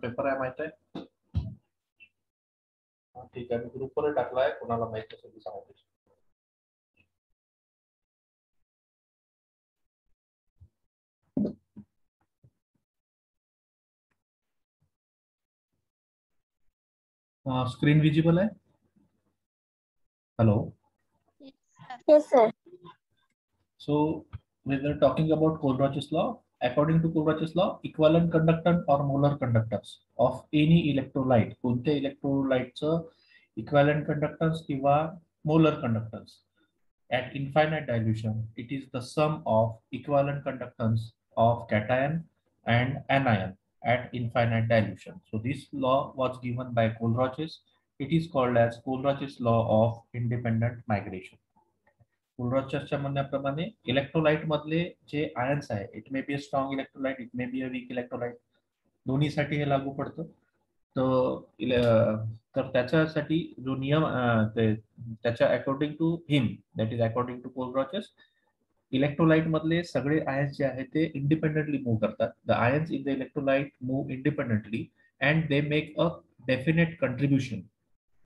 Paper आहे माहित आहे. ठीक आहे, मी ग्रुपवर टाकलाय, कोणाला माहित असेल तर सांगतो. स्क्रीन विजिबल आहे? Hello. Yes, sir. So we were talking about Kohlrausch's law. According to Kohlrausch's law, equivalent conductance or molar conductance of any electrolyte, कोणत्या इलेक्ट्रोलाइटचं equivalent conductance किंवा molar conductance at infinite dilution, it is the sum of equivalent conductance of cation and anion at infinite dilution. So this law was given by Kohlrausch's. It is called as Kohlrausch's law of independent migration. कोलरॉचच्या म्हणण्याप्रमाणे electrolyte मधले जे ions आहे, it may be a strong electrolyte, it may be a weak electrolyte, दोन्हीसाठी हे लागू पडतं. तर त्याच्यासाठी जो नियम त्याच्या according to him, that is according to Kohlrausch's, electrolyte मधले सगळे आयन्स जे आहेत ते इंडिपेंडेंटली मूव्ह करतात. The ions in the electrolyte move independently and they make a definite contribution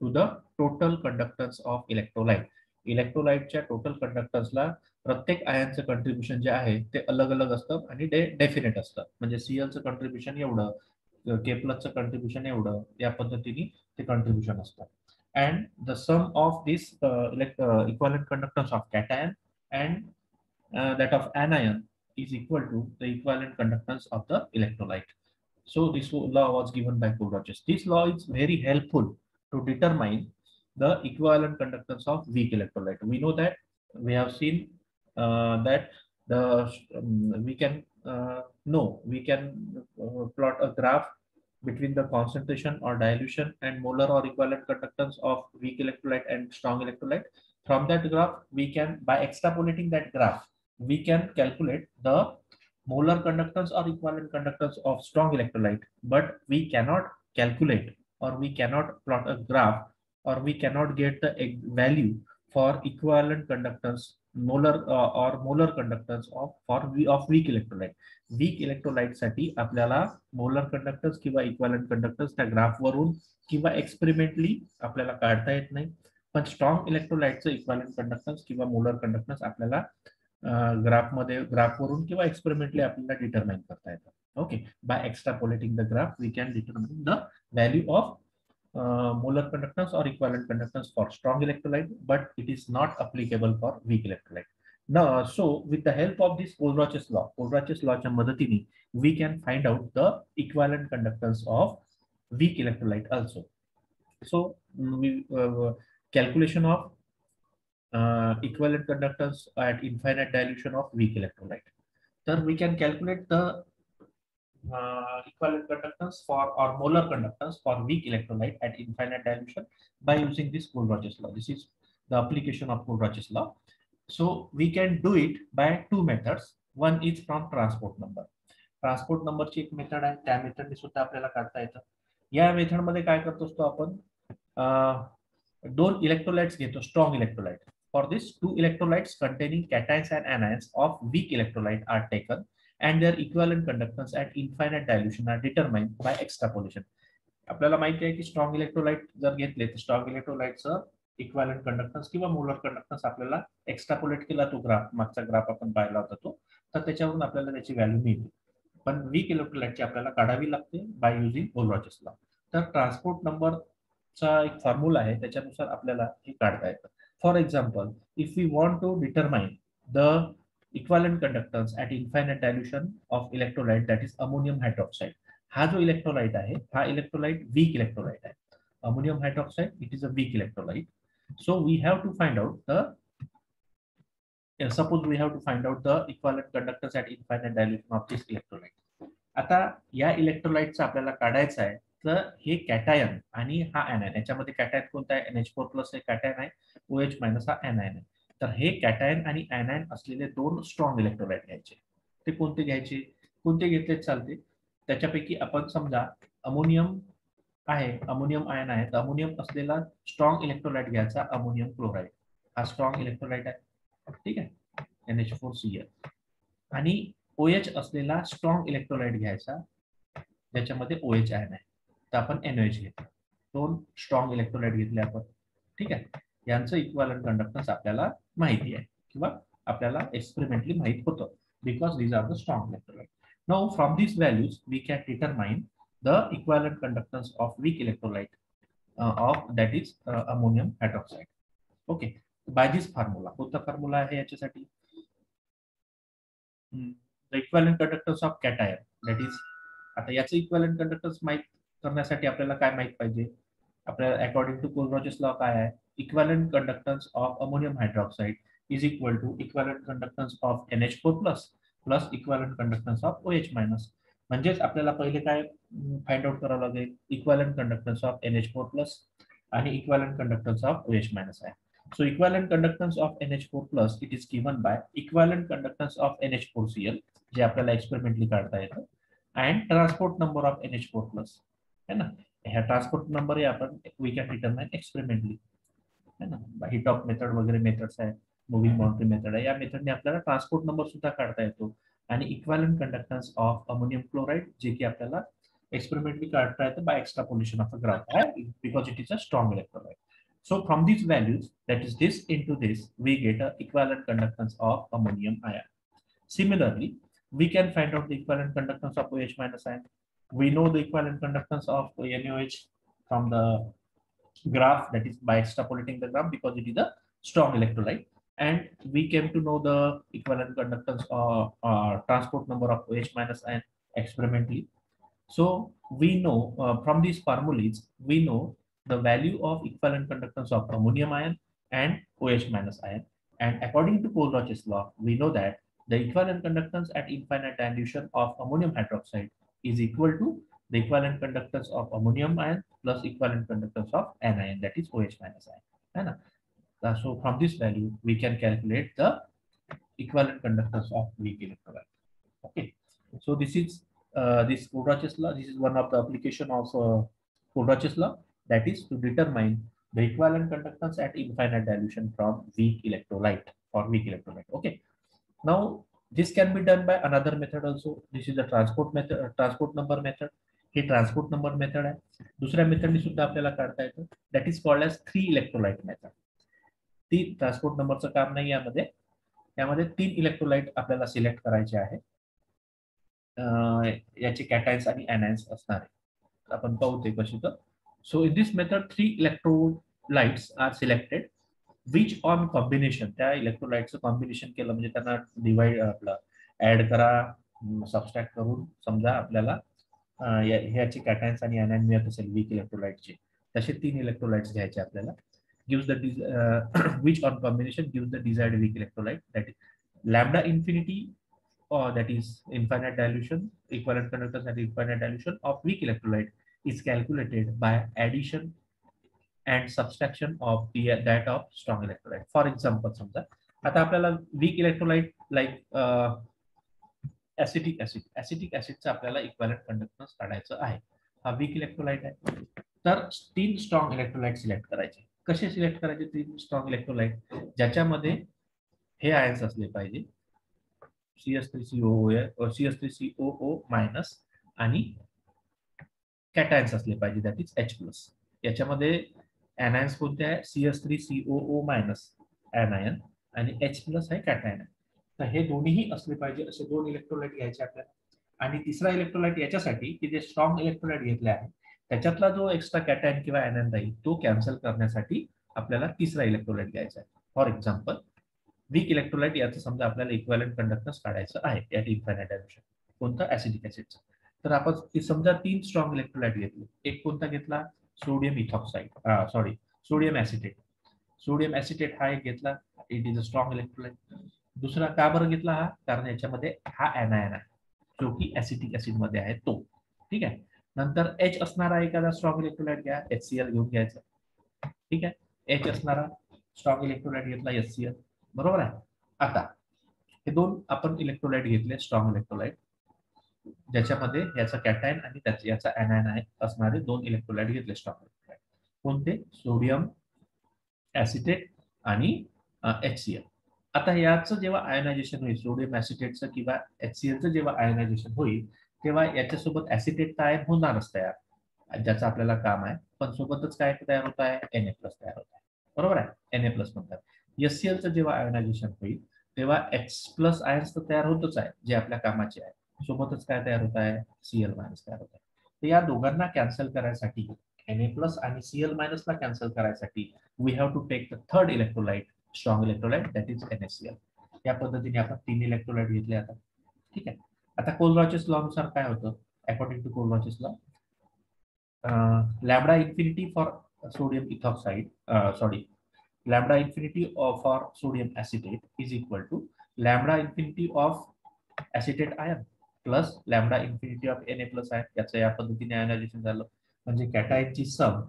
to the total conductance of electrolyte. इलेक्ट्रोलाइटच्या total कंडक्टन्सला प्रत्येक आयनचं कंट्रीब्युशन जे आहे ते अलग अलग असतं आणि ते डेफिनेट असतं. म्हणजे सीएलचं कंट्रीब्युशन एवढं, के प्लसचं कंट्रीब्युशन एवढं, या पद्धतीने ते कंट्रीब्युशन असतं. And the sum of this equivalent conductance of cation and that of anion is equal to the equivalent conductance of the electrolyte. So this law was given by Kohlrausch. This law is very helpful to determine the equivalent conductance of weak electrolyte. We know that we have seen that we can plot a graph between the concentration or dilution and molar or equivalent conductance of weak electrolyte and strong electrolyte. From that graph, we can, by extrapolating that graph, we can calculate the molar conductance or equivalent conductance of strong electrolyte, but we cannot calculate or we cannot plot a graph or we cannot get the value for equivalent conductance molar or molar conductance of weak electrolyte. Weak electrolyte साठी आपल्याला molar conductance किंवा equivalent conductance त्या graph वरून किंवा experimentally आपल्याला काढता येत नाही. पण स्ट्रॉंग इलेक्ट्रोलाइटचं इक्विव्हॅलंट कंडक्टन्स किंवा मोलर कंडक्टन्स आपल्याला ग्राफवरून किंवा एक्सपेरिमेंटली आपल्याला डिटरमाइन करता येतं. Okay, by extrapolating the graph we can determine the value of molar conductance or equivalent conductance for strong electrolyte, but it is not applicable for weak electrolyte. Now, so with the help of this Kohlrausch's law च्या मदतीने we can find out the equivalent conductance of weak electrolyte also. So we calculation of equivalent conductance at infinite dilution of weak electrolyte. Then we can calculate the equivalent conductance for or molar conductance for weak electrolyte at infinite dilution by using this Kohlrausch's law. This is the application of Kohlrausch's law. So we can do it by two methods. One is from transport number. Transport नंबरची एक method आहे, त्या मेथडने सुद्धा आपल्याला काढता येतं. या method मध्ये काय करतो असतो आपण, दोन इलेक्ट्रोलाइट्स घेतो, strong electrolyte. For this two electrolytes containing cations and anions of weak electrolyte are taken and their equivalent conductance at infinite dilution are determined by extrapolation. आपल्याला माहिती आहे की स्ट्रॉंग इलेक्ट्रोलाइट जर घेतले तर स्ट्रॉंग इलेक्ट्रोलाइटचं इक्विव्हॅलंट कंडक्टन्स किंवा molar conductance आपल्याला एक्स्ट्रापोलेट केला, तो ग्राफ मागचा ग्राफ आपण पाहिला होता तो, तर त्याच्यावरून आपल्याला त्याची व्हॅल्यू मिळते. पण वीक इलेक्ट्रोलाइटची आपल्याला काढावी लागते बाय युजिंग कोलरॉचस लॉ. तर ट्रान्सपोर्ट नंबरचा एक फॉर्म्युला आहे, त्याच्यानुसार आपल्याला हे काढता येतं. For example, if we want to determine the equivalent conductance at infinite dilution of electrolyte, that is ammonium hydroxide. हा जो इलेक्ट्रोलाइट आहे, हा इलेक्ट्रोलाइट वीक इलेक्ट्रोलाइट आहे. Ammonium hydroxide, it is a weak electrolyte. So we have to find out the suppose we have to find out the equivalent conductance at infinite dilution of this electrolyte. आता या इलेक्ट्रोलाइटचा आपल्याला काढायचा आहे, तर हे cation आणि हा anion, याच्यामध्ये कॅटायन कोणता आहे, NH4+ हे कॅटायन आहे, OH- हा anion आहे. तर हे कॅटायन आणि anion असलेले दोन स्ट्रॉंग इलेक्ट्रोलाइट घ्यायचे. ते कोणते घ्यायचे, कोणते घेतले चालते, त्याच्यापैकी आपण समजा अमोनियम आहे, अमोनियम आयन आहे, तर अमोनियम असलेला स्ट्रॉंग इलेक्ट्रोलाइट घ्यायचा, अमोनियम क्लोराईड. हा स्ट्रॉंग इलेक्ट्रोलाइट आहे, ठीक आहे, NH4Cl. आणि OH असलेला स्ट्रॉंग इलेक्ट्रोलाइट घ्यायचा, ज्याच्यामध्ये OH आयन आहे. तर आपण NaOH घेतलं. 2 स्ट्रॉंग इलेक्ट्रोलाइट घेतले आपण. ठीक आहे. यांचं इक्विव्हॅलेंट कंडक्टन्स आपल्याला माहिती आहे किंवा आपल्याला एक्सपेरिमेंटली माहित होतं, because these are the strong electrolyte. Now from these values we can determine the equivalent conductance of weak electrolyte of that is ammonium hydroxide. Okay, by this formula. कोणता formula आहे याच्यासाठी? The equivalent conductance of cation, that is, आता याचं equivalent conductance माहित करण्यासाठी आपल्याला काय माहित पाहिजे? आपल्याला अकॉर्डिंग टू कोलरॉचेस लॉ काय आहे? Equivalent conductance of ammonium hydroxide is equal to equivalent conductance of NH4 plus plus equivalent conductance of OH minus. म्हणजेच आपल्याला पहिले काय फाइंड आउट करावं लागेल? Equivalent conductance of NH4 plus आणि equivalent conductance of OH minus आहे. So equivalent conductance of NH4 plus it is given by equivalent conductance of NH4Cl, जे आपल्याला एक्सपेरिमेंटली काढता येतं, and transport number of NH4 plus, है ना. ह्या transport number हे आपण वी कॅन डिटरमाइन एक्सपेरिमेंटली, है ना. हिट ऑफ मेथड वगैरे मेथड्स आहे, मुव्हिंग बाउंड्री मेथड आहे. या मेथडने आपल्याला ट्रान्सपोर्ट नंबर सुद्धा काढता येतो. आणि equivalent conductance of ammonium chloride, जे की आपल्याला एक्सपेरिमेंटली काढता येतं by extrapolation of a graph, because it is a strong electrolyte. So from these values, that is this into this, we get a equivalent conductance of ammonium ion. Similarly, we can find out the equivalent conductance of OH minus ion. We know the equivalent conductance of NaOH from the graph, that is by extrapolating the graph, because it is a strong electrolyte. And we came to know the equivalent conductance or transport number of OH minus ion experimentally. So we know from these formulas, we know the value of equivalent conductance of ammonium ion and OH minus ion. And according to Kohlrausch's law, we know that the equivalent conductance at infinite dilution of ammonium hydroxide is equal to the equivalent conductance of ammonium ion plus equivalent conductance of anion, that is OH minus ion. So from this value, we can calculate the equivalent conductance of weak electrolyte. Okay, so this is this Kohlrausch's law. This is one of the application of Kohlrausch's law, that is to determine the equivalent conductance at infinite dilution from weak electrolyte or weak electrolyte. Okay, now this can be done by another method also. This is the transport method, transport number method. हे transport number method आहे. दुसऱ्या मेथडने सुद्धा आपल्याला काढता येतं, that is called as 3 electrolyte method. ती ट्रान्सपोर्ट नंबरचं काम नाही यामध्ये. यामध्ये 3 इलेक्ट्रोलाइट आपल्याला सिलेक्ट करायचे आहे. याचे कॅटायन्स आणि एनायन्स असणार आहे. आपण पाहू ते कशी. तर so in this method 3 electrolytes are selected which on combination, त्या इलेक्ट्रोलाइटचं कॉम्बिनेशन केलं म्हणजे त्यांना डिवाइड आपलं ऍड करा, सबस्ट्रॅक्ट करून समजा आपल्याला ह्याचे कॅटायन्स आणि एनायन मिळत असेल वीक इलेक्ट्रोलाइटचे, तसे 3 इलेक्ट्रोलाइट्स घ्यायचे आपल्याला. Gives the which on combination gives the desired weak electrolyte, that is lambda infinity, that is infinite dilution, equivalent conductance at infinite dilution of weak electrolyte is calculated by addition and subtraction of that of strong electrolyte. For example, समजा आता आपल्याला weak electrolyte like acetic acidचा आपल्याला equivalent conductance काढायचं आहे. हा weak electrolyte आहे. तर 3 strong electrolyte select करायचे. कसे सिलेक्ट करायचे 3 strong electrolyte? ज्याच्यामध्ये हे आयन्स असले पाहिजे, CH3COO मायनस आणि कॅटायन्स असले पाहिजे, दॅट इज H प्लस. याच्यामध्ये एनायन्स कोणते आहे? CH3COO मायनस एनायन आणि H प्लस आहे कॅटायन. तर हे दोन्हीही असले पाहिजे असे 2 इलेक्ट्रोलाइट घ्यायचे आपल्याला. आणि तिसरा इलेक्ट्रोलाइट याच्यासाठी की जे स्ट्रॉंग इलेक्ट्रोलाइट घेतले आहे त्याच्यातला जो एक्स्ट्रा कॅटायन किंवा एनायन राहील तो कॅन्सल करण्यासाठी आपल्याला तिसरा इलेक्ट्रोलाइट घ्यायचा आहे. फॉर एक्झाम्पल वीक इलेक्ट्रोलाइट याचं समजा आपल्याला इक्विव्हॅलेंट कंडक्टन्स काढायचं आहे यात इन्फायनाइट डायल्यूशन, कोणतं? ऍसिडिक ऍसिडचं. तर आपण समजा 3 स्ट्रॉंग इलेक्ट्रोलाइट घेतले. एक कोणता घेतला? Sodium ethoxide, sodium acetate. Sodium acetate हा एक घेतला, it is a strong electrolyte. दुसरा का बरं घेतला हा? कारण याच्यामध्ये हा एनायन आहे जो की ऍसिटिक ऍसिड मध्ये आहे तो. ठीक आहे. नंतर H असणारा एखादा स्ट्रॉंग इलेक्ट्रोलाइट घ्या, HCl घेऊन घ्यायचा. ठीक आहे. H असणारा स्ट्रॉंग इलेक्ट्रोलाइट घेतला HCl, बरोबर आहे. आता हे 2 आपण इलेक्ट्रोलाइट घेतले स्ट्रॉंग इलेक्ट्रोलाइट, ज्याच्यामध्ये याचा कॅटायन आणि याचा एनायन आहे असणारे 2 इलेक्ट्रोलाइट घेतले स्ट्रॉंग इलेक्ट्रोलाइट. कोणते? सोडियम ऍसिटेट आणि HCl. आता याचं जेव्हा आयनायझेशन होईल, सोडियम ऍसिटेटचं किंवा HClचं जेव्हा आयनायझेशन होईल तेव्हा याच्यासोबत ऍसिटेट आयन होणारच तयार, ज्याचं आपल्याला काम आहे, पण सोबतच काय तयार होत आहे, Na प्लस तयार होत आहे, बरोबर आहे, Na प्लस म्हणतात. HClचं जेव्हा आयोनायझेशन होईल तेव्हा H प्लस आयन्स तर तयार होतच आहे जे आपल्या कामाचे आहे, सोबतच काय तयार होत आहे, Cl मायनस तयार होत आहे. तर या दोघांना कॅन्सल करायसाठी, Na प्लस आणि Cl मायनसला कॅन्सल करायसाठी we have to take the third electrolyte, strong electrolyte, that is NaCl. या पद्धतीने आपण 3 इलेक्ट्रोलाइट घेतले आता. ठीक आहे. आता कोलरॉचेस लॉ नुसार काय होतं, according to Kohlrausch's law, lambda infinity for sodium ethoxide, sorry, lambda infinity for sodium acetate is equal to lambda infinity of acetate ion plus lambda infinity of Na plus ion. याचं या पद्धतीने ionization झालं म्हणजे कॅटायनची सम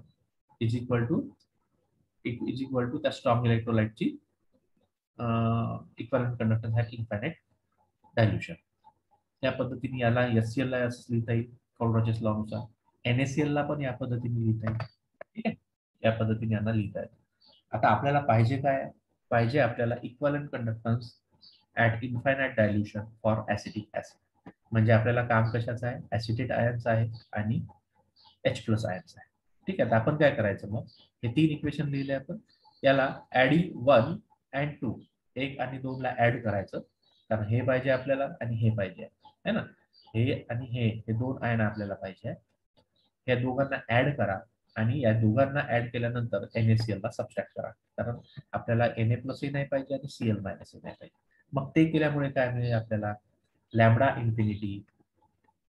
is equal to त्या strong इलेक्ट्रोलाइटची equivalent conductance ह्याट infinite dilution. त्या पद्धतीने याला HCl ला असं लिहिता येईल कोलरॉचेस लॉ नुसार, NaCl ला पण या पद्धतीने लिहिता येईल. ठीक आहे, या पद्धतीने यांना लिहिता येईल. आता आपल्याला पाहिजे काय, पाहिजे आपल्याला equivalent conductance at infinite dilution for acetic acid. म्हणजे आपल्याला काम कशाचं आहे, ऍसिटेट आयन्स आहे आणि H प्लस आयन्स आहे. ठीक आहे, तर आपण काय करायचं, मग हे 3 इक्वेशन लिहिले आपण, याला ऍडिंग 1 and 2, 1 आणि 2 ला ऍड करायचं, कारण हे पाहिजे आपल्याला आणि हे पाहिजे आहे ना, हे आणि हे 2 आयन आपल्याला पाहिजे आहे. या दोघांना ऍड करा आणि या दोघांना ऍड केल्यानंतर NaCl ला सबस्ट्रॅक्ट करा, कारण आपल्याला Na प्लसही नाही पाहिजे आणि Cl मायनसही नाही पाहिजे. मग ते केल्यामुळे काय मिळेल आपल्याला, lambda infinity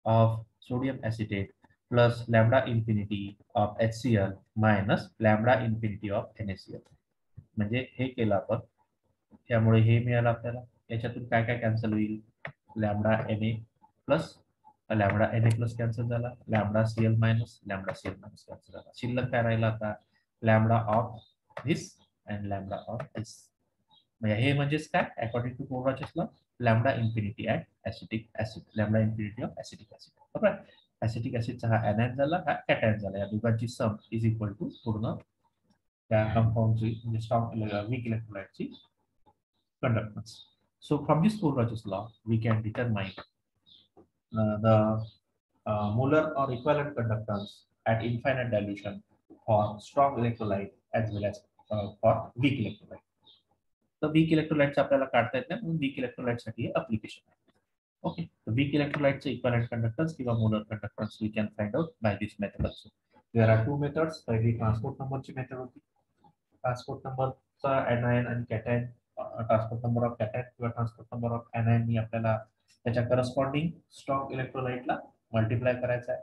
of sodium acetate plus lambda infinity of HCl minus lambda infinity of NaCl. म्हणजे हे केलं आपण, त्यामुळे हे मिळालं आपल्याला. याच्यातून काय काय कॅन्सल होईल, lambda Na plus lambda Na plus cancel झाला, लॅम्बडा Cl मायनस कॅन्सल झाला. शिल्लक काय राहिला आता, lambda of this and lambda of this. म्हणजे हे म्हणजेच काय, according to Kohlrausch's law, lambda infinity at acetic acid, lambda infinity of acetic acid. बरोबर, ऍसिटिक ऍसिडचा हा एनायन झाला, हा कॅटायन झाला. या दोघांची सम इज इक्वल टू पूर्ण त्या कंपाऊंडची म्हणजे स्ट्रॉंग वीक इलेक्ट्रोलाइटची conductance. So from this Kohlrausch's law, we can determine the molar or equivalent conductance at infinite dilution for strong electrolyte as well as for weak electrolyte. तर weak इलेक्ट्रोलाइटचं आपल्याला काढता येत नाही, म्हणून वीक इलेक्ट्रोलाइट साठी application आहे. ओके, तर वीक इलेक्ट्रोलाइटचं इक्विव्हॅलेंट कंडक्टन्स किंवा molar conductance we can find out by this method also. There are 2 methods. पहिली ट्रान्सपोर्ट नंबरची मेथड होती. ट्रान्सपोर्ट नंबरचा एनायन आणि cation, transport number of cation किंवा ट्रान्सपोर्ट नंबर ऑफ एनायन नी आपल्याला त्याच्या करस्पॉन्डिंग स्ट्रॉंग इलेक्ट्रोलाइटला मल्टिप्लाय करायचा आहे,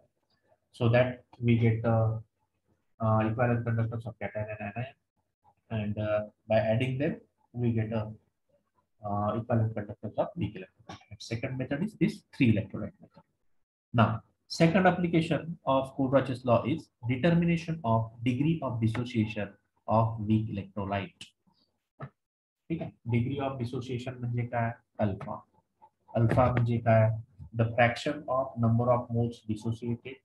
so that we get equivalent conductance of cation and anion, and by adding them we get a equivalent conductance of weak electrolyte. Second method is this 3 electrolyte method. Now second application of Kohlrausch's law is determination of degree of dissociation of weak electrolyte. ठीक आहे, degree of dissociation म्हणजे काय, alpha. Alpha म्हणजे काय, the fraction of number of moles dissociated,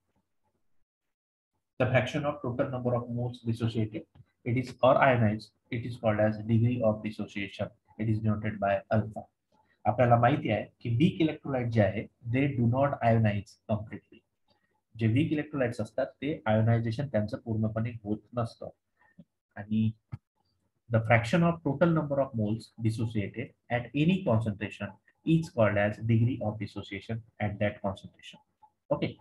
the fraction of total number of moles dissociated, it is or ionized, it is called as degree of dissociation. It is denoted by alpha. आपल्याला माहिती आहे की weak electrolyte जे आहे they do not ionize completely. जे weak electrolytes असतात ते ionisation त्यांचं पूर्णपणे होत नसतं, आणि the fraction of total number of moles dissociated at any concentration is called as degree of dissociation at that concentration. Okay.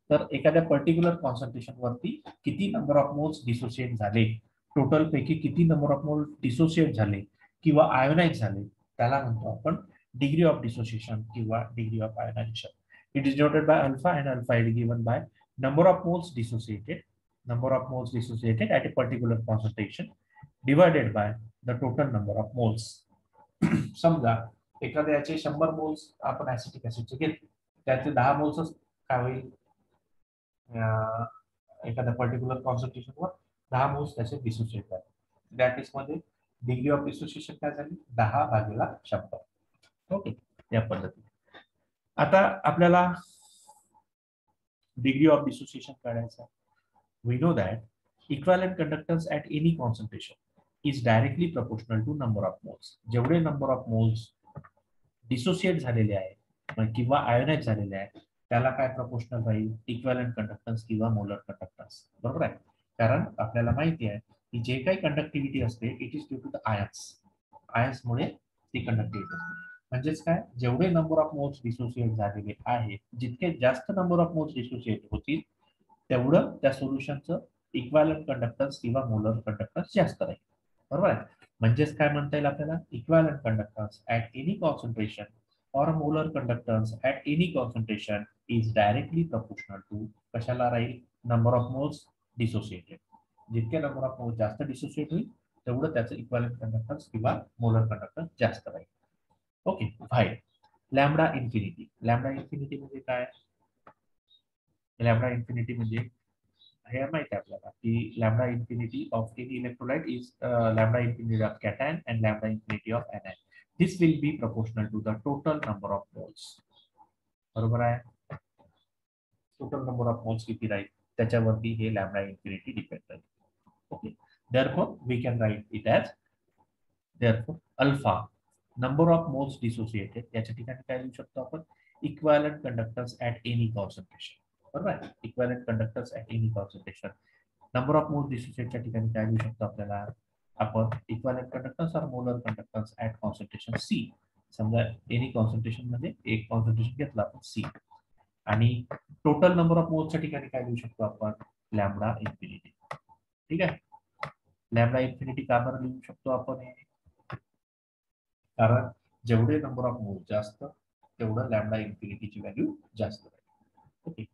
तर एखाद्या पर्टिक्युलर कॉन्सन्ट्रेशन वरती किती नंबर ऑफ मोल्स डिसोसिएट झाले, टोटल पैकी किती नंबर ऑफ मोल डिसोसिएट झाले किंवा ionise झाले, त्याला म्हणतो आपण डिग्री ऑफ डिसोसिएशन किंवा degree of ionization. It is denoted by alpha, and alpha is given by number of moles dissociated at a particular concentration divided by the total number of moles. समजा एखाद्याचे 100 moles आपण acetic ऍसिडचे घेतले, त्याचे 10 moles काय होईल, एखाद्या particular कॉन्सन्ट्रेशनवर 10 moles त्याचे dissociate झाले. त्या केसमध्ये डिग्री ऑफ डिसोसिएशन काय झाली, 10/100. ओके, या पद्धतीने. आता आपल्याला डिग्री ऑफ डिसोसिएशन काढायचं आहे. We know that equivalent conductance at any concentration is directly proportional to number of moles. जेवढे नंबर ऑफ मोल्स डिसोसिएट झालेले आहे किंवा आयोनाइज झालेले आहे त्याला काय प्रपोर्शनल राहील, इक्विव्हॅलंट कंडक्टन्स किंवा मोलर कंडक्टन्स. बरोबर आहे. कारण आपल्याला माहिती आहे की जे काही कंडक्टिव्हिटी असते it is due to the आयन्समुळे ती कंडक्टिव्हिटी असते. म्हणजेच काय, जेवढे नंबर ऑफ मोल्स डिसोसिएट झालेले आहे, जितके जास्त नंबर ऑफ मोल्स डिसोसिएट होतील तेवढं त्या सोल्युशनचं इक्विव्हॅलंट कंडक्टन्स किंवा मोलर कंडक्टन्स जास्त राहील. बरोबर आहे. म्हणजेच काय म्हणता येईल आपल्याला, equivalent conductance at any concentration or molar conductance at any concentration is directly proportional to कशाला राहील, नंबर ऑफ मोल्स डिसोसिएटेड. जितके नंबर ऑफ मोल्स जास्त डिसोसिएट होईल तेवढं त्याचं इक्विव्हॅलंट कंडक्टन्स किंवा मोलर कंडक्टन्स जास्त राहील. Okay fine. Lambda infinity. Lambda infinity म्हणजे काय, लॅम्बडा इन्फिनिटी म्हणजे हे माहिती आहे आपल्याला की lambda infinity of any electrolyte is lambda infinity of cation and lambda infinity of anion. This will be proportional to the total number of moles. बरोबर आहे. टोटल नंबर ऑफ मोल्स किती राहील त्याच्यावरती हे लॅम्बडा इन्फिनिटी डिपेंड राहील. Okay. Therefore we can write it as therefore alpha number of moles dissociated, याच्या ठिकाणी काय लिहू शकतो आपण, equivalent conductance at any concentration. बरोबर आहे. Equivalent conductance at any concentration. Number of moles डिसोसिएटच्या ठिकाणी काय लिहू शकतो आपल्याला आपण, इक्विव्हॅलंट कंडक्टन्स और molar conductance at concentration C. समजा एनी कॉन्सन्ट्रेशन मध्ये एक कॉन्सन्ट्रेशन घेतलं आपण सी, आणि टोटल नंबर ऑफ मोल्सच्या ठिकाणी काय लिहू शकतो आपण, लॅम्बडा इन्फिनिटी. ठीक आहे. लॅम्बडा इन्फिनिटी का बरं लिहू शकतो आपण हे, कारण जेवढे नंबर ऑफ मोल्स जास्त तेवढं लॅम्बडा इन्फिनिटीची व्हॅल्यू जास्त राहील. Okay.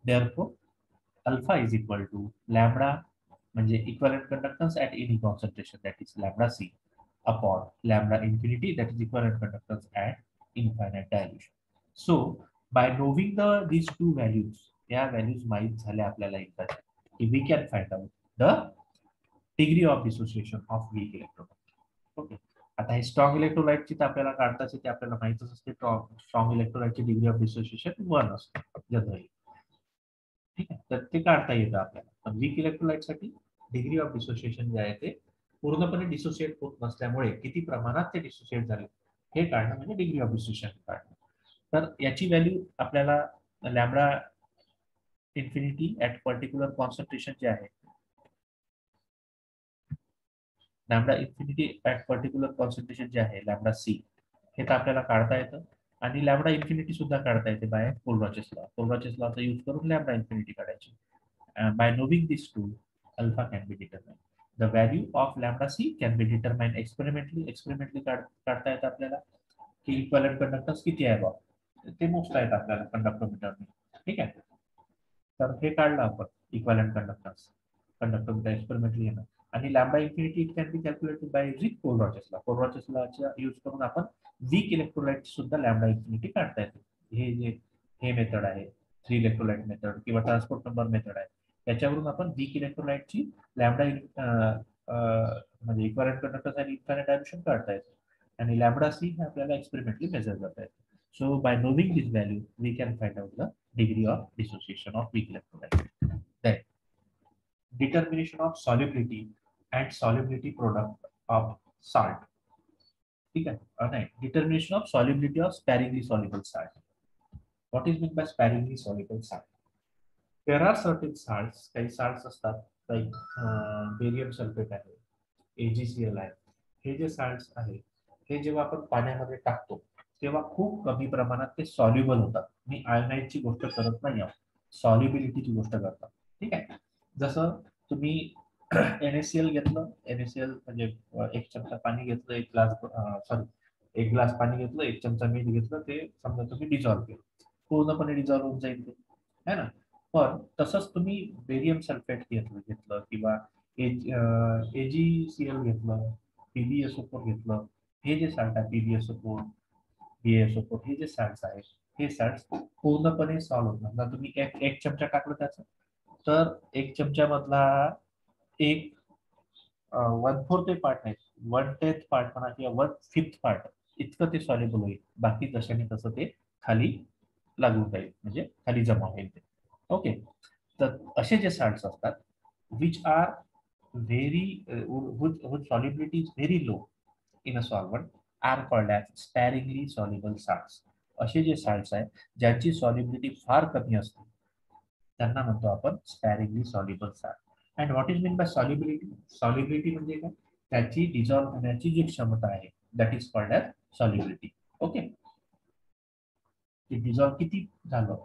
Therefore alpha is equal to lambda म्हणजे equivalent conductance at any concentration that is lambda C upon lambda infinity that is equivalent conductance at infinite dilution. So by knowing these two values, या values माहित झाल्या आपल्याला एकदा की we can find out the degree of dissociation of weak electrolyte. Okay. आता हे strong इलेक्ट्रोलाइटची तर आपल्याला काढताच येते, आपल्याला माहितच असते स्ट्रॉंग इलेक्ट्रोलाइटची डिग्री ऑफ डिसोसिएशन 1 असते जनरली. ठीक आहे. तर ते काढता येतं आपल्याला. पण वीक इलेक्ट्रोलाइटसाठी डिग्री ऑफ डिसोसिएशन जे आहे ते पूर्णपणे डिसोसिएट होत नसल्यामुळे किती प्रमाणात ते डिसोसिएट झाले हे काढणं म्हणजे डिग्री ऑफ डिसोसिएशन काढणं. तर याची व्हॅल्यू आपल्याला lambda infinity at particular concentration जे आहे, lambda infinity at particular concentration जे आहे लॅम्बडा सी, हे तर आपल्याला काढता येतं. आणि लॅम्बडा इन्फिनिटी सुद्धा काढता येते बाय कोलरॉचेस लॉ. कोलरॉचेस लॉचा यूज करून लॅम्बडा इन्फिनिटी काढायची. By knowing these two, alpha can be determined. The value of lambda c can be determined experimentally. Experimentally काढता येतं आपल्याला की इक्विव्हॅलंट कंडक्टन्स किती आहे बा, ते मोजता येतं आपल्याला कंडक्टोमीटरने. ठीक आहे. तर हे काढलं आपण इक्विव्हॅलंट कंडक्टोमीटर एक्सपेरिमेंटली येणं. आणि lambda infinity it can be calculated by using Kohlrausch's law. Kohlrausch's लॉचा यूज करून आपण वीक इलेक्ट्रोलाइट सुद्धा लॅम्बडा इन्फिनिटी काढता येते. हे मेथड आहे 3 इलेक्ट्रोलाइट मेथड किंवा ट्रान्सपोर्ट नंबर मेथड आहे. त्याच्यावरून आपण वीक इलेक्ट्रोलाइटची लॅम्बडा म्हणजे इक्विव्हॅलंट कंडक्टन्स आणि इन्फायनाइट डायल्युशन काढता येते. आणि लॅम्बडा सी हे आपल्याला एक्सपेरिमेंटली मेजर करता येते. So by knowing this value we can find out the degree of dissociation of weak electrolyte. Then determination of solubility and solubility product of salt. ठीक है. नहीं, determination of solubility of sparingly soluble salt. What is meant by sparingly soluble salt? There are certain salts, काही salts असतात like barium sulfate आहे, AgCl आहे. हे जे salts आहे हे जेव्हा आपण पाण्यामध्ये टाकतो तेव्हा खूप कमी प्रमाणात ते सॉल्युबल होतात. मी आयोनाइडची गोष्ट करत नाही आहोत, सॉल्युबिलिटीची गोष्ट करतात. ठीक आहे. जसं तुम्ही NaCl घेतलं, NaCl म्हणजे 1 चमचा पाणी घेतलं, 1 ग्लास पाणी घेतलं, 1 चमचा मीठ घेतलं, ते समजा तुम्ही डिझॉल्व्ह केलं, पूर्णपणे डिझॉल्व्ह होऊन जाईल ते, है ना. पण तसंच तुम्ही बेरियम सल्फेट घेतलं किंवा AgCl घेतलं, PbSO4 घेतलं, हे जे साल्ट आहे PbSO4, BaSO4 हे जे साल्ट्स आहेत हे साल्ट्स पूर्णपणे सॉल्व्ह होत नाही. तुम्ही एक चमचा टाकलं त्याचं तर 1 चमचा मधला एक 1/4 पार्ट नाही, 1/10 पार्ट म्हणा किंवा 1/5 पार्ट इतकं ते सॉल्युबल होईल. बाकी जशाने तसं ते खाली लागून राहील, म्हणजे खाली जमा होईल ते. ओके. तर असे जे साल्ट्स असतात which are very whose solubility is very low in a solvent are called as sparingly soluble salts. असे जे साल्ट्स आहेत ज्यांची सॉल्युबिलिटी फार कमी असते त्यांना म्हणतो आपण sparingly soluble salt. And what is mean by solubility? Solubility म्हणजे काय? त्याची डिझॉल्व्ह होण्याची जी क्षमता आहे that is called as solubility. Okay, dissolve किती झालं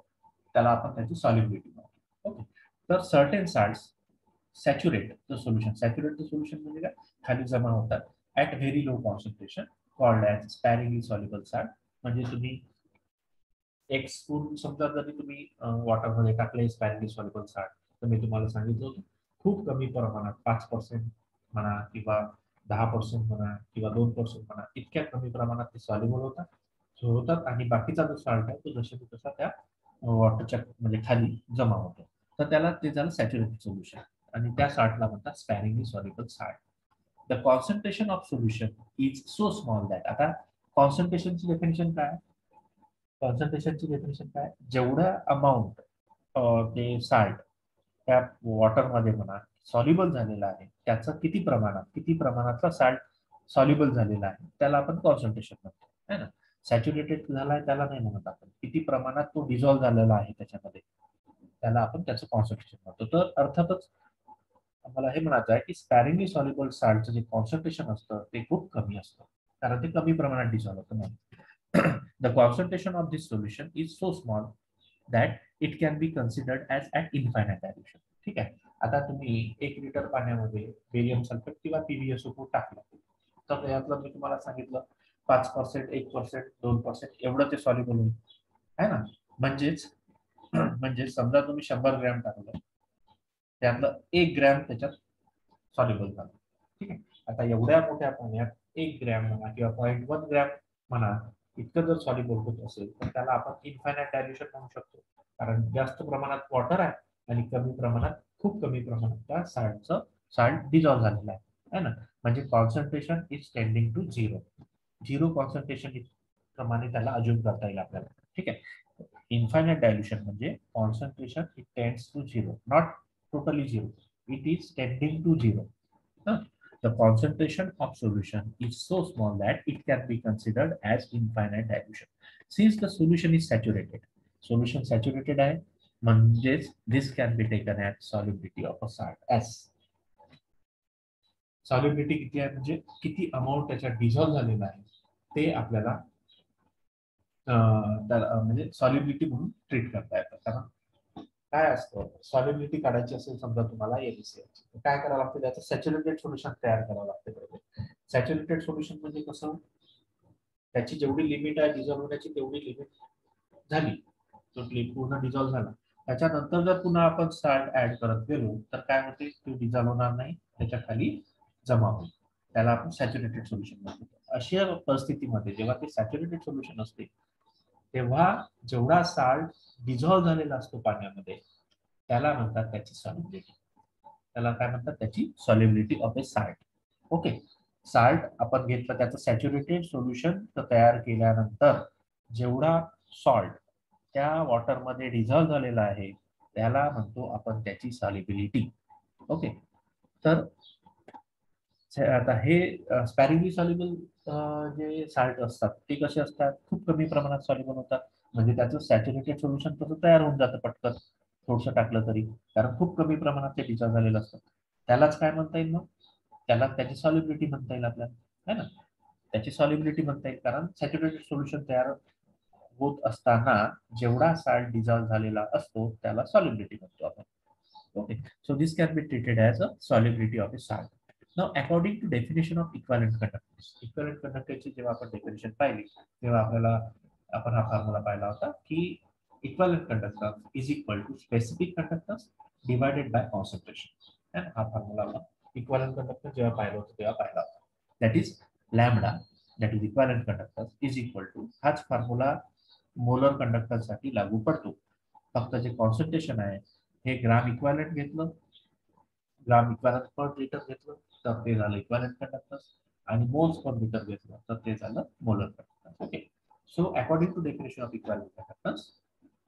त्याला आपण त्याची सॉल्युबिलिटी म्हणतो. ओके, तर certain salts saturate the solution. Saturate the solution म्हणजे काय? खाली जमा होतात at very low concentration called as sparingly soluble salt. म्हणजे तुम्ही एक स्पून समजा जरी तुम्ही वॉटरमध्ये टाकले स्पॅरिंगली सॉल्युबल साल्ट, तर मी तुम्हाला सांगितलं होतं खूप कमी प्रमाणात 5% म्हणा किंवा 10% म्हणा किंवा 2% म्हणा, इतक्या कमी प्रमाणात ते सॉल्युबल होतात आणि बाकीचा जो साल्ट आहे तो जसे तसा त्या वॉटरच्या म्हणजे खाली जमा होतो. तर त्याला ते झालं सॅच्युरेटेड सोल्युशन आणि त्या साल्टला म्हणतात sparingly soluble salt. The concentration of solution is so small that. आता कॉन्सन्ट्रेशनची डेफिनेशन काय? कॉन्सन्ट्रेशनची डेफिनेशन काय? जेवढा अमाऊंट ते साल्ट त्या वॉटरमध्ये म्हणा सॉल्युबल झालेला आहे त्याचं किती प्रमाणातला साल्ट सॉल्युबल झालेला आहे त्याला आपण कॉन्सन्ट्रेशन म्हणतो है ना. सॅच्युरेटेड झालाय त्याला नाही म्हणत आपण, किती प्रमाणात तो डिझॉल्व्ह झालेला आहे त्याच्यामध्ये त्याला आपण त्याचं कॉन्सन्ट्रेशन म्हणतो. तर अर्थातच मला हे म्हणायचं आहे की स्पॅरिंगली सॉल्युबल साल्टचं जे कॉन्सन्ट्रेशन असतं ते खूप कमी असतं कारण ते कमी प्रमाणात डिझॉल्व्ह होतं म्हणून. The concentration of this solution is so small that it can be considered as an infinite dilution. ठीक आहे. आता तुम्ही 1 लिटर पाण्यामध्ये बेरियम सल्फेट किंवा PbSO4 टाकलं तर यातलं मी तुम्हाला सांगितलं 5%, 1%, 2% एवढं ते सॉल्युबल होईल है ना. म्हणजे समजा तुम्ही 100 ग्रॅम टाकलं त्यातलं 1 ग्रॅम त्याच्यात सॉल्युबल झालं. ठीक आहे. आता एवढ्या मोठ्या पाण्यात 1 ग्रॅम म्हणा किंवा 0.1 ग्रॅम म्हणा इतकं जर सॉल्युबल होत असेल तर त्याला आपण इन्फायनाइट डायल्युशन म्हणू शकतो कारण जास्त प्रमाणात वॉटर आहे आणि खूप कमी प्रमाणात त्या साल्ट डिझॉल्व्ह झालेला आहे ना. म्हणजे concentration is tending to zero concentration प्रमाणे त्याला अज्युम करता येईल आपल्याला. ठीक आहे. इन्फायनाइट डायल्युशन म्हणजे concentration it tends to zero, not totally zero, it is tending to zero. The concentration of solution is so small that it can be considered as infinite dilution. Since the solution is saturated, solution saturated आहे म्हणजेच this can be taken as solubility of a salt as. Solubility किती आहे म्हणजे किती amount त्याच्यात dissolve झालेला आहे ते आपल्याला म्हणजे सॉल्युबिलिटी म्हणून ट्रीट करता येतं. कारण काय असतं सॉल्युबिलिटी काढायची असेल समजा तुम्हाला NaCl काय करावं लागतं त्याचं सॅच्युरेटेड सोल्युशन तयार करावं लागतं. बरोबर. सॅच्युरेटेड सोल्युशन म्हणजे कसं त्याची जेवढी लिमिट आहे डिझॉल्व्ह होण्याची तेवढी लिमिट झाली तो पूर्ण डिझॉल्व्ह झाला त्याच्यानंतर जर पुन्हा आपण साल्ट ऍड करत गेलो तर काय होते तो डिझॉल्व्ह होणार नाही त्याच्या खाली जमा होईल त्याला आपण सॅच्युरेटेड सोल्युशन म्हणतो. अशा परिस्थितीमध्ये जेव्हा ते सॅच्युरेटेड सोल्युशन असते तेव्हा जेवढा साल्ट डिझॉल्व्ह झालेला असतो पाण्यामध्ये त्याला म्हणतात त्याची सॉल्युबिलिटी. त्याला काय म्हणतात त्याची solubility of A salt. Okay. Salt आपण घेतलं त्याचं सॅच्युरेटेड सोल्युशन तयार केल्यानंतर जेवढा सॉल्ट त्या वॉटरमध्ये डिझॉल्व्ह झालेला आहे त्याला म्हणतो आपण त्याची सॉल्युबिलिटी. ओके. तर आता हे स्पॅरिंगली सॉल्युबल जे साल्ट असतात ते कसे असतात खूप कमी प्रमाणात सॉल्युबल होतात म्हणजे त्याचं सॅच्युरेटेड सोल्युशन तसं तयार होऊन जातं पटकन थोडंसं टाकलं तरी कारण खूप कमी प्रमाणात ते डिझॉल्व्ह झालेलं असतं. त्यालाच काय म्हणता येईल मग त्याला त्याची सॉल्युबिलिटी म्हणता येईल आपल्याला है ना. त्याची सॉल्युबिलिटी म्हणता येईल कारण सॅच्युरेटेड सोल्युशन तयार होत असताना जेवढा साल्ट डिझॉल्व्ह झालेला असतो त्याला सॉल्युबिलिटी म्हणतो आपण. Okay. So this can be treated as a solubility of A salt. Now, according to definition of equivalent conductance जेव्हा आपण डेफिनेशन पाहिली तेव्हा आपण हा फॉर्म्युला पाहिला होता की equivalent conductance is equal to specific conductance divided by concentration. हा फॉर्म्युला आपण इक्विव्हॅलेंट कंडक्टन्स जेव्हा पाहिलं होतं तेव्हा पाहिला होता. That is lambda that is equivalent conductance is equal to हाच फॉर्म्युला मोलर कंडक्टन्ससाठी लागू पडतो. फक्त जे कॉन्सन्ट्रेशन आहे हे ग्राम इक्विव्हॅलेंट घेतलं ग्राम इक्विव्हॅलेंट पर लिटर घेतलं तर ते झालं इक्विव्हॅलेंट कंडक्टन्स आणि मोल्स पर लिटर घेतलं तर ते झालं molar conductance. Okay. So according to definition of equivalent conductance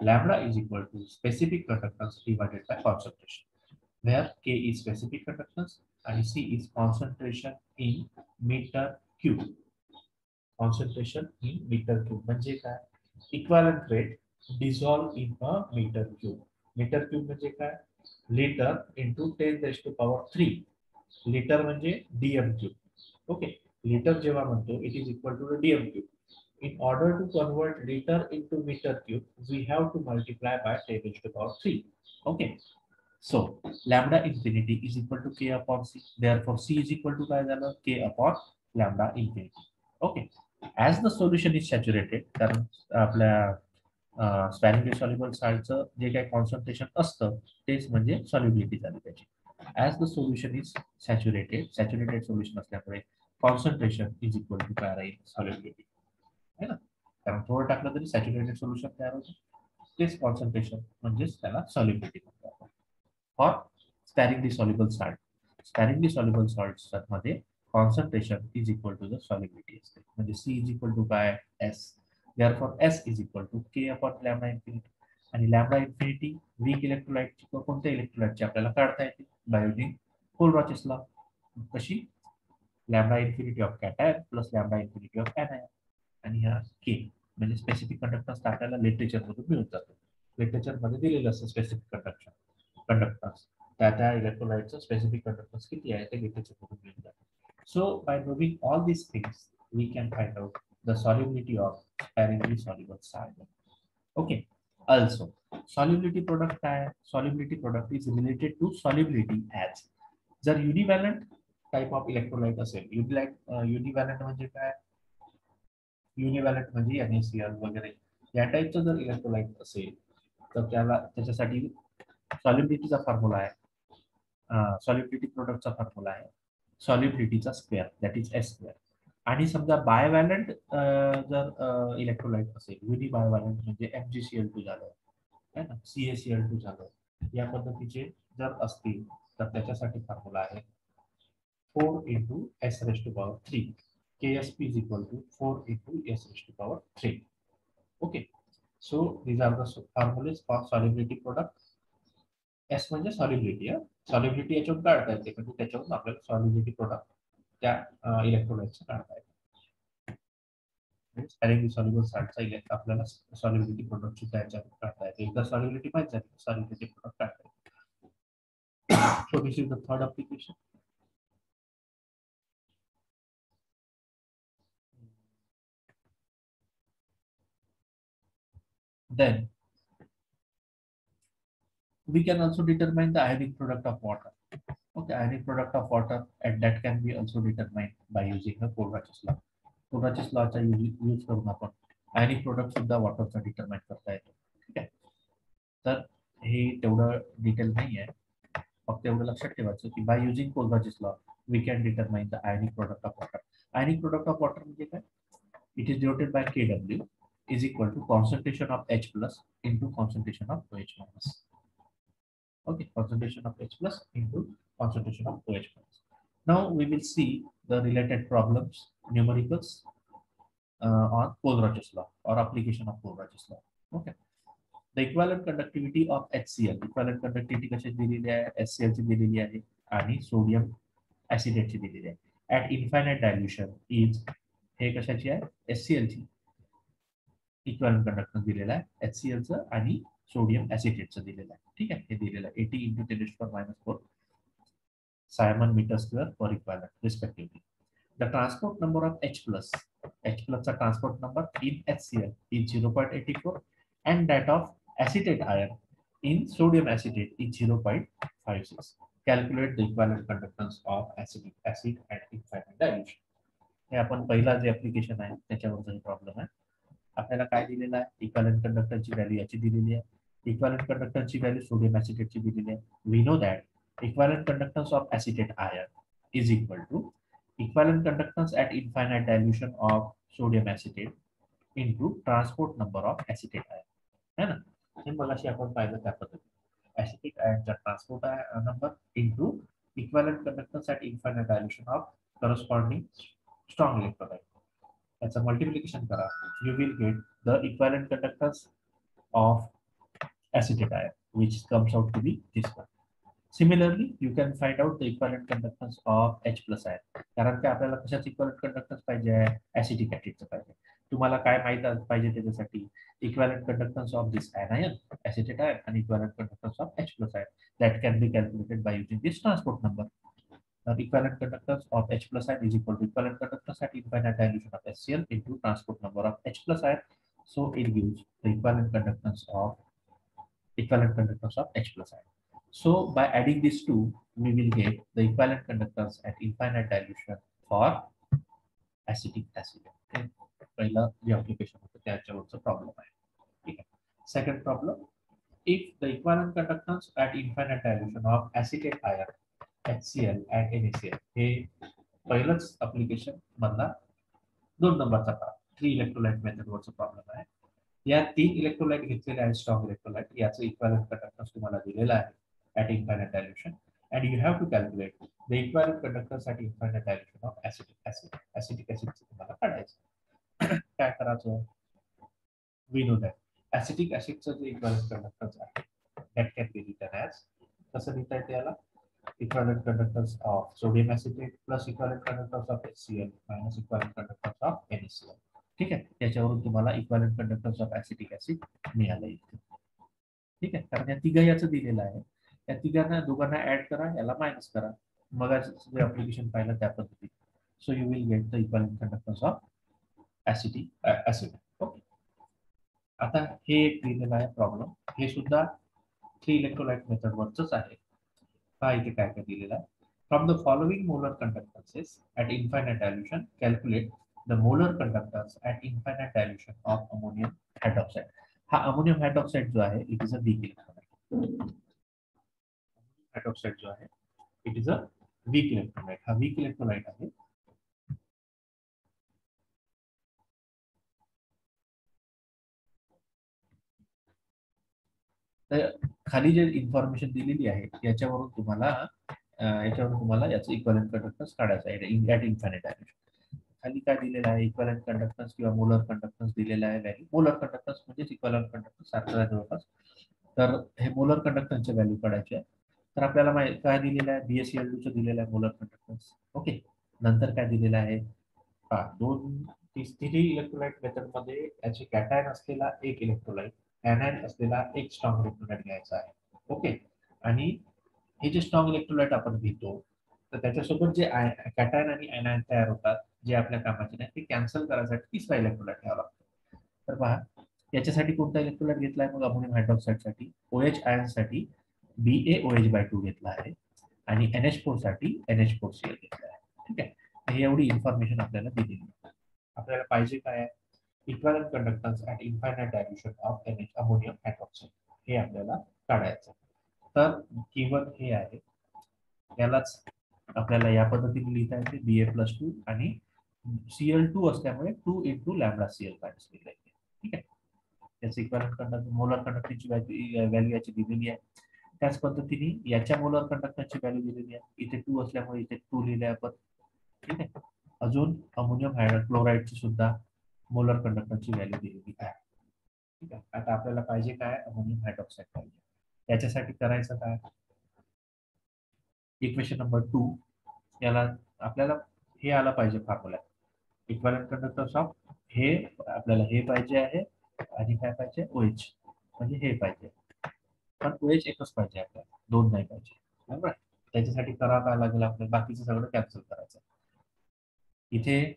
lambda is equal to specific conductance divided by concentration where K is specific conductance आणि C is concentration in metre cube. Concentration in metre cube म्हणजे काय equivalent rate dissolve in a metre cube. Metre cube म्हणजे काय? Litre into 10⁻³ litre म्हणजे DM cube. Okay, litre जेव्हा म्हणतो it is equal to the DM cube. In order to convert liter into meter cube, we have to multiply by 10⁻³. Okay, so lambda infinity is equal to k upon c. Therefore, c is equal to काय झालं? K upon lambda infinity. Okay, as the solution is saturated, कारण आपल्या spanning soluble सॉल्टचं जे काही concentration असतं तेच म्हणजे solubility झाली त्याची. As the solution is saturated solution असल्यामुळे कॉन्सन्ट्रेशन इज इक्वल टू काय राहील? सॉल्युबिलिटी है ना. कारण थोडं टाकलं तरी सॅच्युरेटेड सोल्युशन तयार होतं, तेच कॉन्सन्ट्रेशन म्हणजेच त्याला सॉल्युबिलिटी म्हणतात. For sparingly soluble salt, sparingly soluble salt मध्ये concentration is equal to the solubility असते. म्हणजे सी इज इक्वल टू काय? S. Therefore S is equal to K upon lambda infinity. आणि लॅम्बडा इन्फिनिटी वीक इलेक्ट्रोलाइटची किंवा कोणत्या इलेक्ट्रोलाइटची आपल्याला काढता येते बाय युजिंग कोलरॉचेस लॉ. कशी? Lambda infinity of cation plus lambda infinity of anion. आणि ह्या के म्हणजे स्पेसिफिक कंडक्टन्स आपल्याला लिटरेचर मधून मिळून जातो. लिटरेचर मध्ये दिलेलं असतं स्पेसिफिक कंडक्टन्स त्या इलेक्ट्रोलाइटचं स्पेसिफिक कंडक्टन्स किती आहे ते लिटरेचर मधून मिळून जातं. So by knowing all this things we can find out the solubility of sparingly soluble salt. Okay, also solubility product काय? Solubility product is related to solubility as जर युनिव्हॅलंट type of electrolyte असेल, युनिव्हॅलंट म्हणजे काय? युनिव्हॅलंट म्हणजे NaCl वगैरे या टाइपचं जर electrolyte असेल तर त्याच्यासाठी सॉल्युबिलिटीचा फॉर्म्युला आहे, सॉल्युबिलिटी प्रोडक्टचा फॉर्म्युला आहे सॉल्युबिलिटीचा square, that is S square. आणि समजा बायव्हॅलंट जर इलेक्ट्रोलाइट असेल, युनि बायव्हॅलंट म्हणजे MgCl2 झालं है ना, CaCl2 झालं, या पद्धतीचे जर असतील तर त्याच्यासाठी फॉर्म्युला आहे 4 into s raised to power 3. Ksp is equal to 4 into s raised to power 3. Okay, so these are the formulas for solubility product. S म्हणजे solubility. Solubility याच्यावर काढता येते म्हणजे त्याच्यावरून आपल्याला solubility product त्या इलेक्ट्रोलाइटचं काढता येते. सॉल्युबल सॉल्टचा आपल्याला सॉल्युबिलिटी प्रोडक्टची त्याच्यावर काढता येते. एकदा सॉल्युबिलिटी माहिती झाली सॉल्युबिलिटी प्रोडक्ट काढता येते. So this is the third application. Then we can also determine the ionic product of water. Okay, ionic product of water and that can be also determined by using a Kohlrach's law. Kohlrach's law चा use करून आपण ionic product सुद्धा वॉटरचा determine करता येतो. ठीक आहे, तर हे तेवढं डिटेल नाही आहे, फक्त एवढं लक्षात ठेवायचं की by using Kohlrausch's law we can determine the ionic product of water. Ionic product of water म्हणजे काय? It is denoted by Kw is equal to concentration of H plus into concentration of OH minus. Okay, concentration of H plus into concentration of OH minus. Now we will see the related problems, numericals on Kohlrach's law or application of Kohlrach's law. Okay, the equivalent conductivity of HCl, equivalent conductivity कशी दिलेली आहे? HCl ची दिलेली आहे आणि sodium acetate ची दिलेली आहे. At infinite dilution is हे कशाची आहे? HCl ची इक्विव्हॅलंट कंडक्टन्स दिलेला आहे HCl चं आणि सोडियम ऍसिटेटचं दिलेलं आहे. ठीक आहे, हे दिलेलं आहे 80 into 10⁻⁴ Simon meter square per equivalent respectively. The transport number of H plus चा transport number in HCl is 0.84 and that of acetate ion in sodium acetate is 0.56. Calculate the equivalent conductance of acetic acid at infinite dilution. हे आपण पहिला जे application आहे त्याच्यावरचा problem आहे. आपल्याला काय दिलेलं आहे? इक्विव्हॅलंट कंडक्टरची व्हॅल्यू याची दिलेली आहे, इक्विव्हॅलंट कंडक्टरची व्हॅल्यू सोडियम ऍसिटेटची दिलेली आहे. We know that equivalent conductance of acetate ion is equal to equivalent conductance at infinite dilution of sodium acetate into transport number of acetate ion. है ना, हे मगाशी आपण पाहिलं त्या पद्धतीने ऍसिटिक आयनचा transport number into equivalent conductance at infinite dilution of corresponding strong electrolyte. याचं मल्टिप्लिकेशन करा, you will get the equivalent conductance of acetate ion which comes out to be this one. Similarly you can find out the equivalent conductance of H plus ion. कारण की आपल्याला कशाचं equivalent conductance पाहिजे आहे? Acetic ऍसिडचं पाहिजे. तुम्हाला काय माहित पाहिजे त्याच्यासाठी equivalent conductance of this anion acetate ion and equivalent conductance of H plus ion that can be calculated by using this transport number. Now, equivalent conductance of H plus ion is equal to equivalent conductance at infinite dilution of HCl into transport number of H plus ion. So it gives the equivalent conductance of H plus ion. So by adding these two, we will get the equivalent conductance at infinite dilution for acetic acid. Okay. पहिला जे application होतं त्याच्यावरचा problem आहे. ठीक आहे. Second problem, if the equivalent conductance at infinite dilution of acetate ion HCl and NaCl हे पहिलंच application मधला 2 नंबरचा पार्ट 3 इलेक्ट्रोलाइट मेथड वरचा प्रॉब्लेम आहे. या 3 इलेक्ट्रोलाइट घेतलेले आहेत स्ट्रॉंग इलेक्ट्रोलाइट याचं इक्विव्हॅलेंट कंडक्टन्स तुम्हाला दिलेला आहे at infinite dilution and you have to calculate the equivalent conductance at infinite dilution of acetic acid. Acetic acid तुम्हाला काढायचं. काय करायचं? We know that acetic acid चं जे equivalent conductance आहे that can be written as कसं लिहिता येते याला equivalent conductance of sodium acetate plus equivalent conductance of HCl minus equivalent conductance of NaCl. ठीक आहे. त्याच्यावरून तुम्हाला equivalent conductance of acetic acid मिळालं इथे. ठीक आहे. कारण या तिघा याचं दिलेलं आहे. या तिघांना दोघांना ऍड करा याला मायनस करा मग जे ऍप्लिकेशन पाहिलं त्या पद्धतीने. So you will get the equivalent conductance of acetic acid. Okay. आता हे एक दिलेलं आहे प्रॉब्लेम. हे सुद्धा 3 इलेक्ट्रोलाइट मेथड वरच आहे. पहा इथे काय काय दिलेलं आहे. From the following molar conductances at infinite dilution calculate the molar conductance at infinite dilution of ammonium hydroxide. हा अमोनियम हायड्रॉक्साइड जो आहे it is a weak electrolyte. Hydroxide जो आहे it is a weak electrolyte. हा weak electrolyte आहे. तर खाली जे इन्फॉर्मेशन दिलेली आहे याच्यावरून तुम्हाला याचं इक्विव्हॅलेंट कंडक्टन्स काढायचं आहे ॲट इन्फायनाइट डायल्युशन. खाली काय दिलेलं आहे इक्विव्हॅलेंट कंडक्टन्स किंवा मोलर कंडक्टन्स दिलेला आहे व्हॅल्यू. मोलर कंडक्टन्स म्हणजे इक्विव्हॅलेंट कंडक्टन्स सारखं आहे जवळपास. तर हे मोलर कंडक्टन्सचे व्हॅल्यू काढायचे आहे. तर आपल्याला काय दिलेलं आहे BaCl2 चं दिलेलं आहे मोलर कंडक्टन्स. ओके. नंतर काय दिलेलं आहे तिन्ही इलेक्ट्रोलाइट मेथड मध्ये याचे कॅटायन असलेला एक इलेक्ट्रोलाइट ऍनायन असलेला एक स्ट्रॉंग इलेक्ट्रोलाइट घ्यायचा आहे. ओके. आणि हे जे स्ट्रॉंग इलेक्ट्रोलाइट आपण घेतो तर त्याच्यासोबत जे कॅटायन आणि ऍनायन तयार होतात जे आपल्या कामाचे नाही ते कॅन्सल करायसाठी तिसरा इलेक्ट्रोलाइट घ्यावा लागतो. तर पहा याच्यासाठी कोणता इलेक्ट्रोलाइट घेतलाय मग अमोनियम हायड्रॉक्साइडसाठी OH आयनसाठी BaOH/2 घेतला आहे आणि NH4 साठी NH4Cl घेतला आहे. ठीक आहे. हे एवढी इन्फॉर्मेशन आपल्याला दिलेली आहे. आपल्याला पाहिजे काय आहे equivalent conductance at infinite dilution of ammonium hydroxide हे आपल्याला काढायचं. तर कीवर्ड हे आहे. यालाच आपल्याला या पद्धतीने लिहिता येते Ba+2 आणि Cl2 असल्यामुळे 2 × λCl मायनस लिहिता येते. ठीक आहे. त्याचे इक्विव्हॅलेंट कंडक्टन्स मोलर कंडक्टन्सची व्हॅल्यू याची दिलेली आहे. त्याच पद्धतीने याच्या मोलर कंडक्टन्सची व्हॅल्यू दिलेली आहे. इथे 2 असल्यामुळे इथे 2 लिहिले आपण. ठीक आहे. अजून अमोनियम क्लोराईडची सुद्धा मोलर कंडक्टन्सची व्हॅल्यू दिलेली आहे. ठीक आहे. आता आपल्याला पाहिजे काय अमोनियम हायड्रॉक्साइड पाहिजे. त्याच्यासाठी करायचं काय इक्वेशन नंबर 2 याला आपल्याला हे आला पाहिजे फॉर्म्युला इक्विव्हॅलेंट कंडक्टन्स ऑफ हे आपल्याला हे पाहिजे आहे आणि काय पाहिजे OH म्हणजे हे पाहिजे. पण OH एकच पाहिजे आपल्याला 2 नाही पाहिजे. बरोबर. त्याच्यासाठी करावं काय लागेल आपल्याला बाकीचं सगळं कॅन्सल करायचं. इथे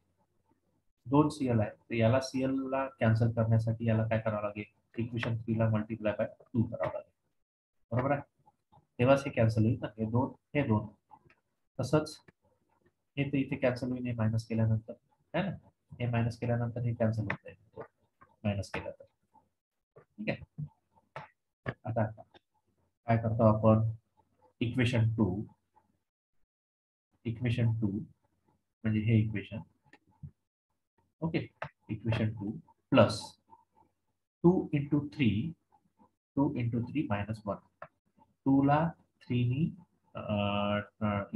2 Cl आहे तर याला Cl ला कॅन्सल करण्यासाठी याला काय करावं लागेल इक्वेशन 3 ला मल्टिप्लाय बाय 2 करावं लागेल. बरोबर आहे. तेव्हाच हे कॅन्सल होईल ना हे 2 हे 2. तसंच हे तर इथे कॅन्सल होईल हे मायनस केल्यानंतर है ना. हे मायनस केल्यानंतर हे कॅन्सल होत आहे मायनस केलं तर. ठीक आहे. आता काय करतो आपण इक्वेशन 2 म्हणजे हे इक्वेशन. ओके. इक्वेशन 2 प्लस 2 × 3 2 × 3 - 1 2 ला 3 नी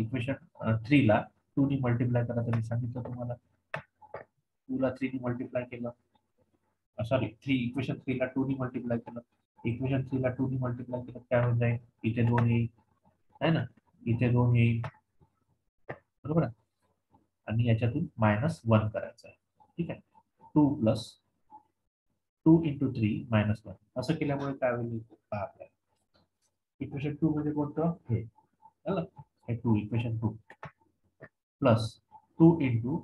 इक्वेशन 3 ला 2 नी मल्टिप्लाय करा तर मी सांगितलं तुम्हाला 2 ला 3 नी मल्टिप्लाय केलं सॉरी 3 इक्वेशन 3 ला 2 नी मल्टिप्लाय केलं इक्वेशन 3 ला 2 नी मल्टिप्लाय केलं काय होऊन जाईल इथे 2 येईल है ना इथे 2 येईल. बरोबर आहे. आणि याच्यातून -1 करायचं आहे. ठीक आहे. 2 प्लस 2 इंटू 3 मायनस 1 असं केल्यामुळे काय होईल पहा आपल्याला. इक्वेशन 2 म्हणजे कोणतं हे झालं हे 2 equation 2 plus 2 into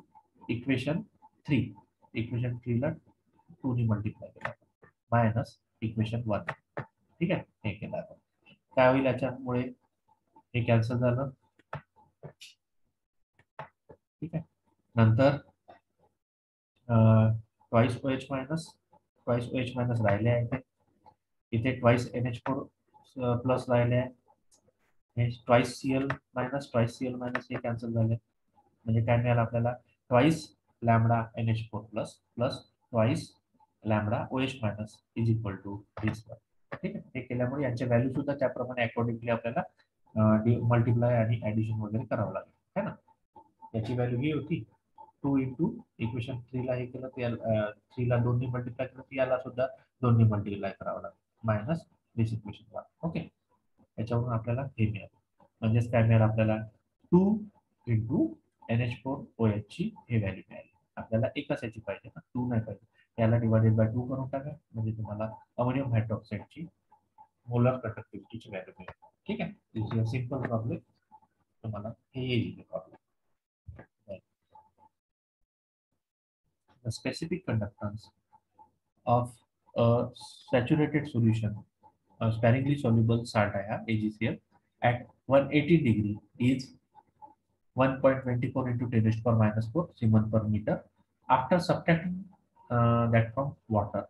equation 3 equation 3 ला 2 ने मल्टिप्लाय केला मायनस इक्वेशन 1. ठीक आहे हे केलं आपण काय होईल याच्यामुळे हे कॅन्सल झालं. ठीक आहे नंतर ट्वाइस ओ एच मायनस राहिले आहे इथे ट्वाइस NH4 प्लस राहिले आहे ट्वाइस CL मायनस हे कॅन्सल झाले म्हणजे काय मिळालं आपल्याला twice lambda NH4 plus plus twice lambda OH minus is equal to this. ठीक आहे हे केल्यामुळे यांचे व्हॅल्यू सुद्धा त्याप्रमाणे अकॉर्डिंगली आपल्याला मल्टिप्लाय आणि ऍडिशन वगैरे करावं लागेल है ना. याची व्हॅल्यू ही होती 2 इंटू इक्वेशन 3 ला हे केलं 3 ला 2 ने मल्टिप्लाय केलं याला सुद्धा 2 ने मल्टिप्लाय करावं लागेल मायनस दिस इक्वेशन 1. ओके याच्यावरून आपल्याला हे मिळालं म्हणजेच काय मिळालं आपल्याला 2 इंटू NH4OH ची हे व्हॅल्यू मिळाली. आपल्याला एकच याची पाहिजे ना 2 नाही पाहिजे याला डिवाइडेड बाय 2 करून टाका म्हणजे तुम्हाला अमोनियम हायड्रॉक्साईडची मोलर कंडक्टिव्हिटीची व्हॅल्यू मिळेल. ठीक आहे दिस इज अ सिंपल प्रॉब्लेम तुम्हाला हे येईल problem. The specific conductance of a saturated solution, a sparingly soluble salt AgCl at 180 degree is 1.24 into 10 raised to power minus 4 Siemens per meter. After subtracting that from water,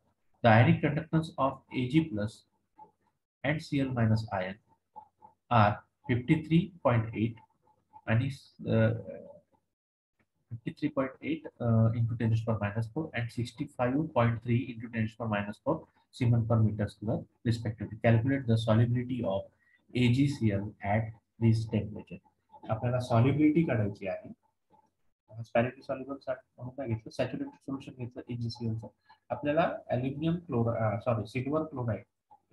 the ionic conductance of Ag plus and Cl minus ion are 53.8 and is 53.8 into 10 raised to power minus 4 and 65.3 into 10 raised to power minus 4 Siemens per meter square respectively. Calculate the solubility of AgCl at this temperature. आपल्याला solubility काढायची आहे. स्पॅरिटी soluble म्हणून काय घेतलं saturated solution घेतलं AgCl चं. आपल्याला silver chloride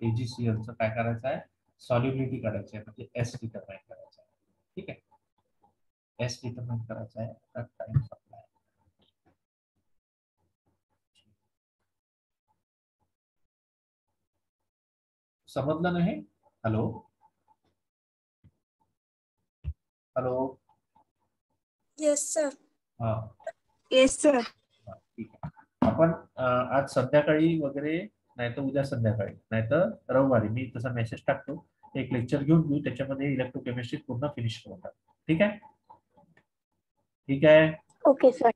AgCl चं काय करायचं आहे सॉल्युबिलिटी काढायची आहे म्हणजे S डिटरमाइन करायचं आहे. ठीक आहे S डिटरमाइन करायचा आहे. टाइम सप्लाय समजलं नाही. Hello hello Yes, sir. हा Yes, sir. ठीक आहे आपण आज संध्याकाळी वगैरे नाही तर उद्या संध्याकाळी नाही तर रविवारी मी तसा मेसेज टाकतो एक लेक्चर घेऊन घेऊ त्याच्यामध्ये इलेक्ट्रोकेमिस्ट्री पूर्ण फिनिश करून टाकू. ठीक आहे ठीक आहे Okay, sir.